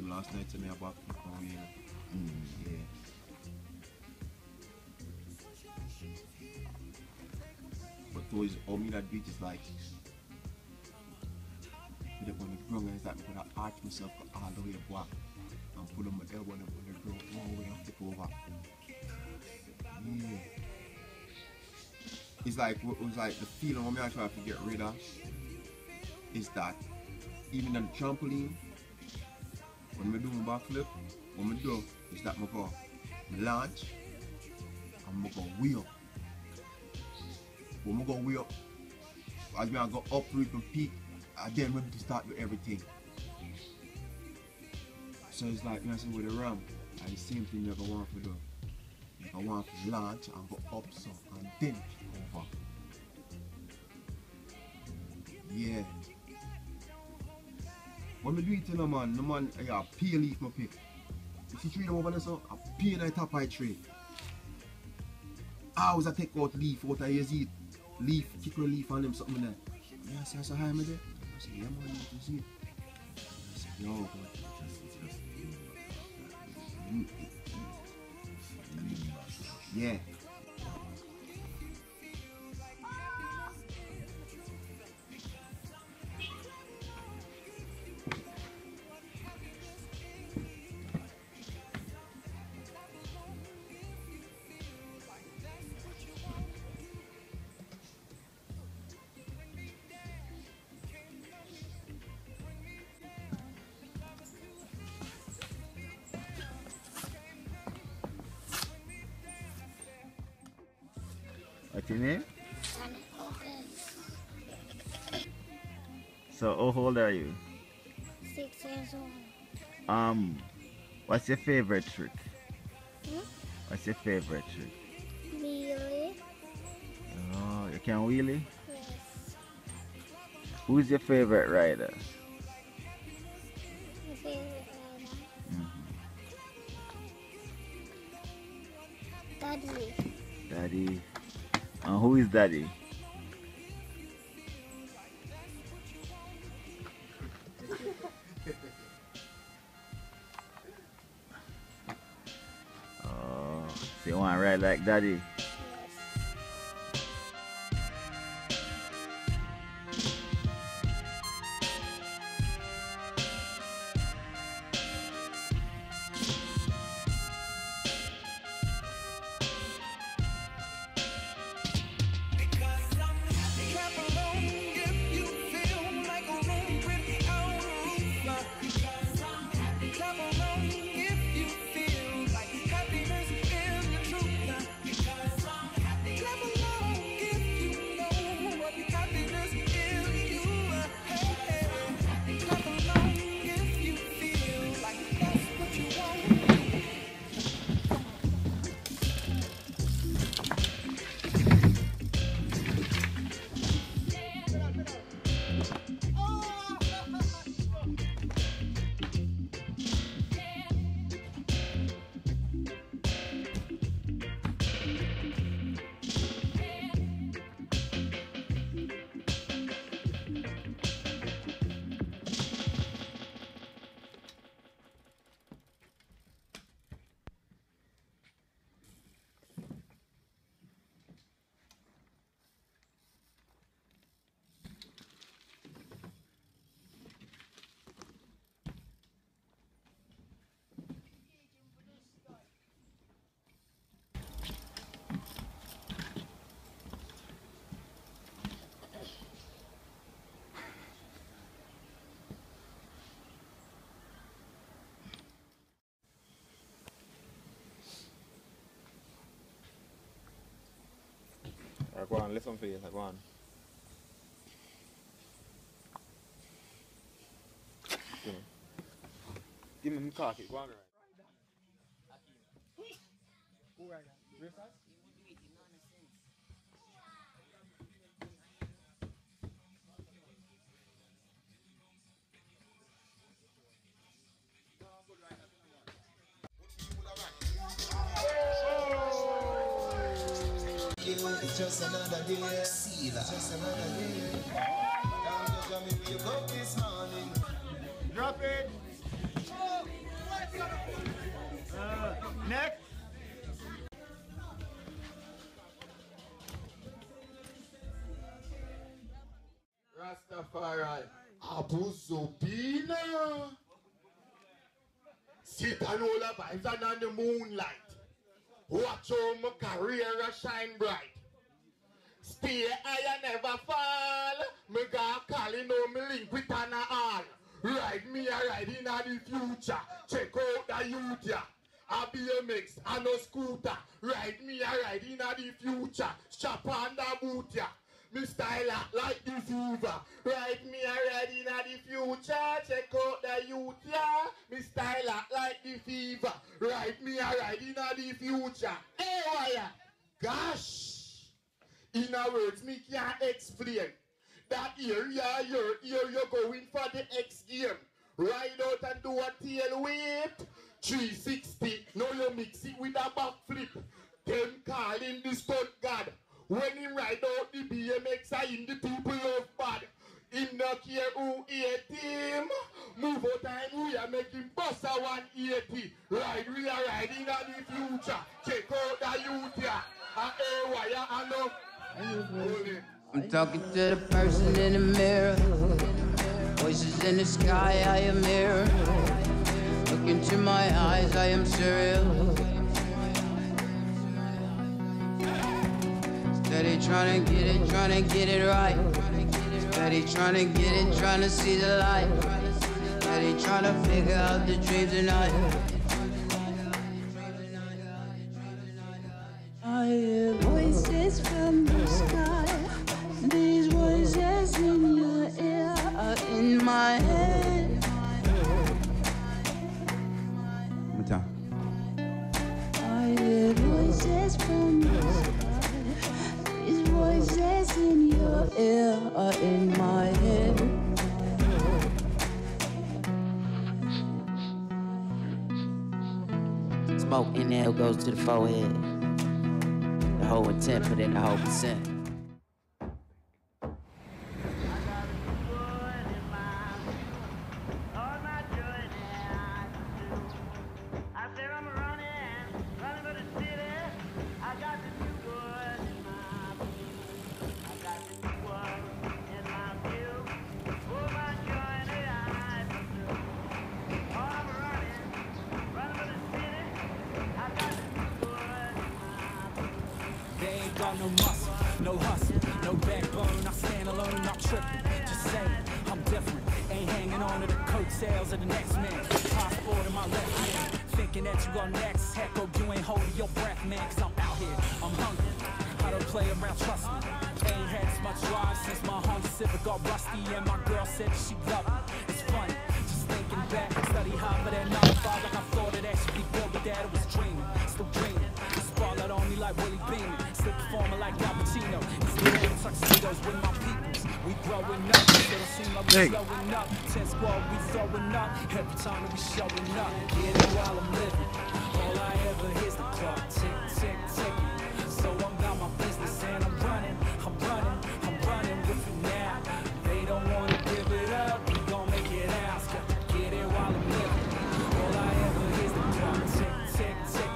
Last night to me about yeah. But those me that beat is like when the ground is that I'm gonna arch myself all the way back and put on my elbow on the ground all the way and tip over. Yeah. It's like the feeling when I try to get rid of is that even on the trampoline, when I do my backflip, what I do is that I go launch and I go way up. When I go way up, as I go up, reach and peak, I then ready to start with everything. So it's like, I say with the ram, and the same thing you want to do. I want to launch and go up so, and then kick over. Yeah. When I do it, the man, yeah, peel leaf my pick. If you tree them over there, so I peel the top of the tree. I always take out leaf out of your seed. Leaf, kick a leaf on them, something there. Yeah, I say, so hi, me there. I say, yeah, man, you can see it. I say, yo, boy. Yeah. What's your name? So how old are you? 6 years old. What's your favorite trick? Hmm? What's your favorite trick? Wheelie. Oh, you can wheelie? Yes. Who's your favorite rider? My favorite rider. Daddy. Daddy. And who is Daddy? like Daddy? Go on, listen for you. Go on. Give me my cocky. Go on, right. It's just another day. See that. Just another day. Down to me, wake up this morning. Drop it. Next. Rastafari. Abu Zubina. Sit and all the vibes and on the moonlight. Watch how my career shine bright. Stay high and never fall. Me got calling on me link with an all. Ride me a ride in the future. Check out the youth ya. A BMX and a scooter. Ride me a ride in the future. Strap on the boot ya. Me style like the fever. Ride me a ride in the future. Check out the youth ya. Me style like the fever. Ride me a ride in the future. Hey, why? Gosh. In other words, me can't explain. That area, you're going for the X game. Ride out and do a tail whip. 360. Now you mix it with a backflip. Them calling the stunt god. When he ride out the BMX, I in the people love bad. Him not care who hate him. Move out and we are making bust a 180. Ride, we are riding in the future. Check out the youth here. I know. I'm talking to the person in the mirror. Voices in the sky, I am mirror. Look into my eyes, I am surreal. Steady trying to get it right. Steady trying to get it, trying to see the light. Steady trying to figure out the dreams tonight. I hear voices from the sky. These voices in your ear are in my head. One more time. I hear voices from the sky. These voices in your ear are in my head. Smoke inhale goes to the forehead. The whole intent put in the whole percent. no muscle, no hustle, no backbone. I stand alone, not tripping, just saying I'm different. Ain't hanging on to the coattails of the next man. Passport in my left hand, thinking that you are next. Heck, oh, you ain't holding your breath, man, cause I'm out here, I'm hungry. I don't play around, trust me. Ain't had as much drive since my Honda Civic got rusty, and my girl said that she loved me. It's funny, just thinking back, study hard for that 9 to 5, like I thought it actually be good, but that it was dreaming, still dreaming. Spotlight on me like Willie Beeman, still performing like Al Pacino. Still in tuxedos with my peoples. We growing up, still seem like we slowing up. 10 squad, we throwing up. Every time that we showing up, get it while I'm living. All I ever hear is the clock tick, tick, tick. So I'm about my business and I'm running with it now. They don't wanna give it up, we gon' make it out. Get it while I'm living. All I ever hear is the clock tick, tick, tick.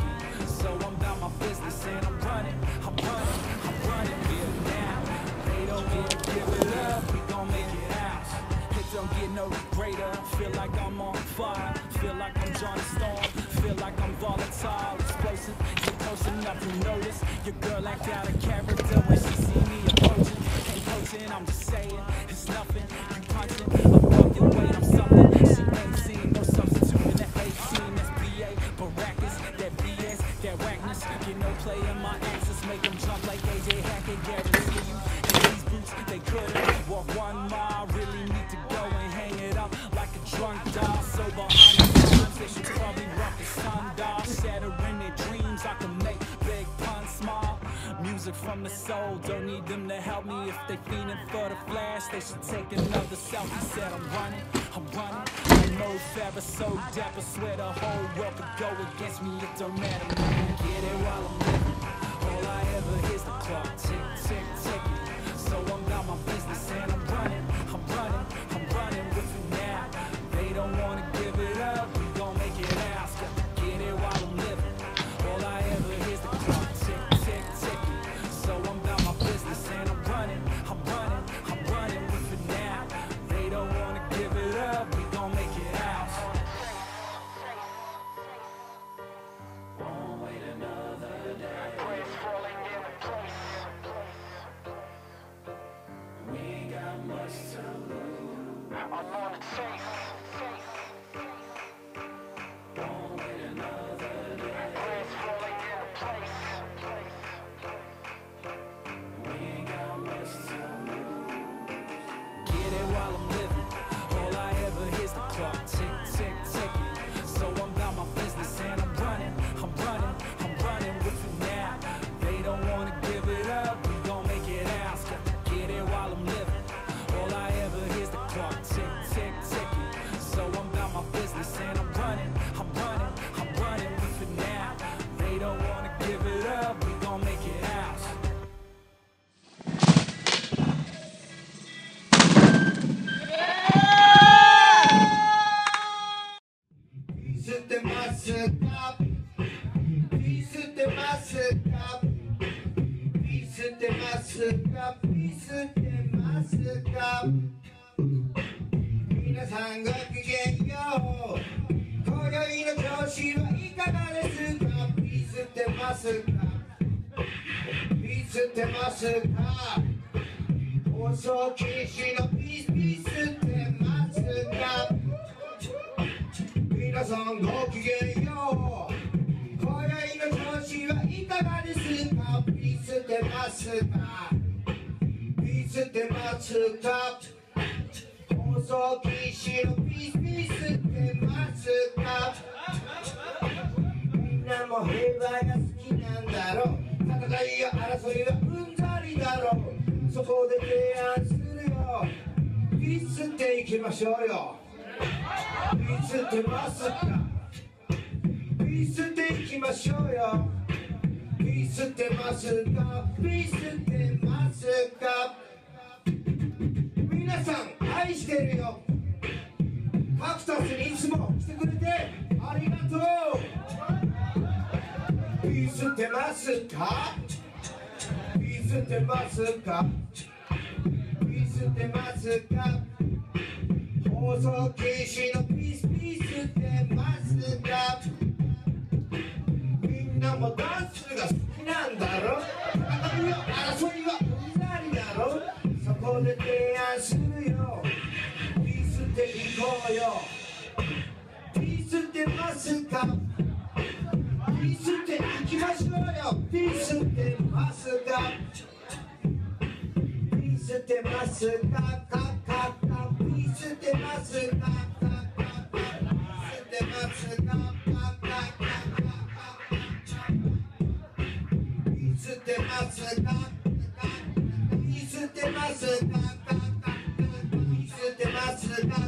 So I'm about my business and I'm running with it now. They don't wanna give it up, we gon' make it out. It don't get no greater. Feel like I'm on fire, feel like I'm Johnny Storm, feel like I'm volatile, explosive. Get close enough to notice. Your girl act out of character when she see me approaching. Ain't coaching, I'm just saying, it's nothing. You punching above your weight, I'm something. She ain't seen no substitute in that 18. That's BA, Baracus, that BS, that whackness. Get no play in my axis, make them jump like AJ Hackett. Guarantee you, in these boots, they couldn't walk 1 mile. Really need to go and hang it up like a drunk dog. Sober on the times, they should probably rock the sundial. Shattering their dreams, I can make big puns small. Music from the soul, don't need them to help me. If they fiending for the flash, they should take another selfie. Said I'm running. I'm no fabber, so dapper. Swear the whole world could go against me, it don't matter, man. Get it while I'm living. All I ever hear is the clock tick, tick, tick. So I'm about my business and I'm running with it now. They don't wanna give it up, we gon' make it out. Get it while I'm living. All I ever hear is the clock tick, tick, tick. So I'm about my business and I'm running with it now. They don't wanna give it up, we gon' make it out. Won't wait another day. Praise falling in place. We ain't got much to lose. I'm on the chase. Won't wait another day. Praise falling in place. We ain't got much to lose. Get it while I'm living. All I ever hear is the clock tick, tick, tick. So I'm about my business and I'm running with it now. They don't wanna give it up, we gon' make it out. Get it while I'm living. All I ever hear is the clock tick, tick, tick. So I'm about my business and I'm running with it now. They don't wanna give it up, we gon' make it out.皆さんごきげんよう。今宵の調子はいかがですか。ピースってますか。ピースってますか。放送禁止のピースってますか。皆さんごきげんよう。今宵の調子はいかがですか。ピースってますか。ピースってますか。放送禁止のピースってますか。みんなも平和が好きなんだろう。戦いや争いはうんざりだろう。そこで提案するよ。ピースっていきましょうよ。ピースってますか。ピースっていきましょうよ。ピースってますか。ピースってますか。皆さん愛してるよ。カクタスにいつも来てくれてありがとう。ピースってますか。ピースってますか。ピースってますか。放送禁止のピースってますか。みんなもダンスが好きなんだろ争いはうんざりだろそこで提案するよピースって行こうよピースってますかピースって行きましょうよピースってますかピースってますかピースってますかピースってますかピースってますかピースってますかピースってますか